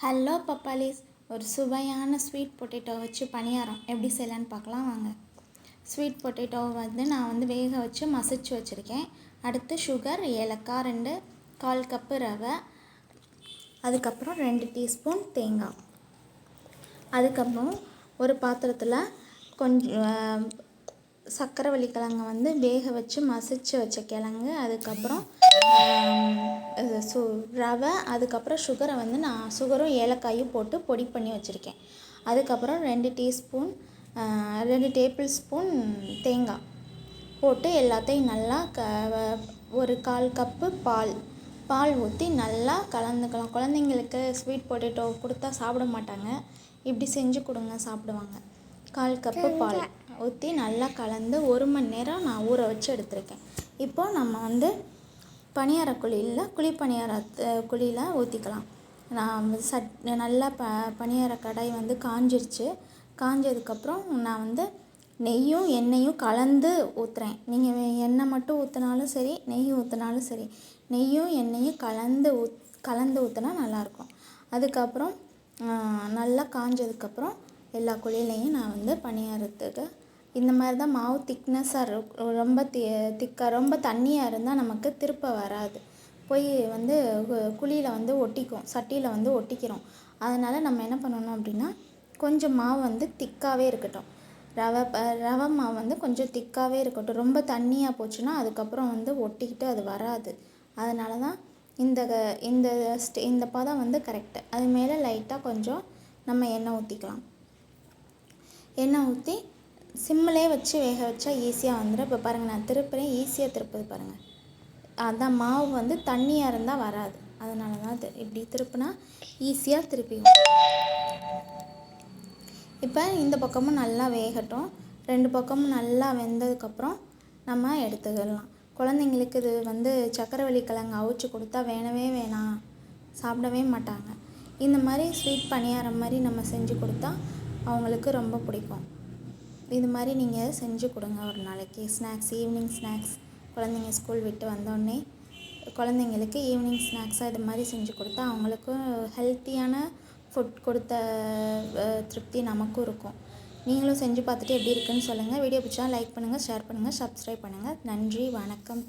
Hello பப்பாலிஸ், ஒரு சுவையான sweet potato வச்சு பணியாரம் எப்படி செய்யலான்னு பார்க்கலாம் வாங்க. ஸ்வீட் பொட்டேட்டோவை நான் வேக வச்சு மசிச்சு வச்சுருக்கேன். அடுத்து சுகர், ஏலக்காய் 2, 1/4 கப்பு ரவை, அதுக்கப்புறம் 2 டீஸ்பூன் தேங்காய். அதுக்கப்புறம் ஒரு பாத்திரத்தில் கொஞ்சம் சர்க்கரைவள்ளி கிழங்கு வேக வச்சு மசிச்சு வச்ச கிழங்கு, அதுக்கப்புறம் ரவை, அதுக்கப்புறம் சுகரை நான் சுகரும் ஏலக்காயும் போட்டு பொடி பண்ணி வச்சுருக்கேன். அதுக்கப்புறம் 2 டேபிள் ஸ்பூன் தேங்காய் போட்டு எல்லாத்தையும் நல்லா ஒரு 1/4 கப்பு பால் ஊற்றி நல்லா கலந்துக்கலாம். குழந்தைங்களுக்கு ஸ்வீட் பொட்டேட்டோ கொடுத்தா சாப்பிட மாட்டாங்க, இப்படி செஞ்சு கொடுங்க, சாப்பிடுவாங்க. 1/4 கப்பு பால் ஊற்றி நல்லா கலந்து 1 மணி நேரம் நான் ஊற வச்சு எடுத்திருக்கேன். இப்போது நம்ம பணியார குழி பணியார குழியில் ஊற்றிக்கலாம். நான் நல்லா பணியார கடாய் காஞ்சிருச்சு. காஞ்சதுக்கப்புறம் நான் நெய்யும் எண்ணெயும் கலந்து ஊற்றுறேன். நீங்கள் எண்ணெய் மட்டும் ஊற்றினாலும் சரி, நெய் ஊற்றினாலும் சரி, நெய்யும் எண்ணெயும் கலந்து ஊற்றினா நல்லாயிருக்கும். அதுக்கப்புறம் நல்லா காஞ்சதுக்கப்புறம் எல்லா குழியிலையும் நான் பணியாரத்துக்கு இந்த மாதிரி தான் மாவு திக்னஸாக இருக்கும். ரொம்ப திக்காக ரொம்ப தண்ணியாக இருந்தால் நமக்கு திருப்ப வராது, போய் குழியில் ஒட்டிக்கும், சட்டியில் ஒட்டிக்கிறோம். அதனால் நம்ம என்ன பண்ணணும் அப்படின்னா, கொஞ்சம் மாவு திக்காகவே இருக்கட்டும். ரவை மாவு கொஞ்சம் திக்காகவே இருக்கட்டும். ரொம்ப தண்ணியாக போச்சுன்னா அதுக்கப்புறம் ஒட்டிக்கிட்டு அது வராது. அதனால தான் இந்த பதம் கரெக்டு. அது மேலே லைட்டாக கொஞ்சம் நம்ம எண்ணெய் ஊற்றிக்கலாம். எண்ணெய் ஊற்றி சிம்மிலே வச்சு வேக வச்சா ஈஸியாக வந்துடும். இப்போ பாருங்கள், நான் திருப்புறேன், ஈஸியாக திருப்புது பாருங்கள். அதான் மாவு தண்ணியாக இருந்தால் வராது, அதனால தான் இப்படி திருப்புனா ஈஸியாக திருப்பிடும். இப்போ இந்த பக்கமும் நல்லா வேகட்டும். 2 பக்கமும் நல்லா வெந்ததுக்கப்புறம் நம்ம எடுத்துக்கலாம். குழந்தைங்களுக்கு இது சர்க்கரைவள்ளி கிழங்கு அவிச்சு கொடுத்தா வேணவே வேணாம், சாப்பிடவே மாட்டாங்க. இந்த மாதிரி ஸ்வீட் பணியாரம் மாதிரி நம்ம செஞ்சு கொடுத்தா அவங்களுக்கு ரொம்ப பிடிக்கும். இது மாதிரி நீங்கள் செஞ்சு கொடுங்க ஒரு நாளைக்கு. ஈவினிங் ஸ்நாக்ஸ், குழந்தைங்க ஸ்கூல் விட்டு வந்தோடனே குழந்தைங்களுக்கு ஈவினிங் ஸ்நாக்ஸாக இது மாதிரி செஞ்சு கொடுத்தா அவங்களுக்கும் ஹெல்த்தியான ஃபுட் கொடுத்த திருப்தி நமக்கும் இருக்கும். நீங்களும் செஞ்சு பார்த்துட்டு எப்படி இருக்குன்னு சொல்லுங்கள். வீடியோ பிடிச்சா லைக் பண்ணுங்கள், ஷேர் பண்ணுங்கள், சப்ஸ்கிரைப் பண்ணுங்கள். நன்றி, வணக்கம்.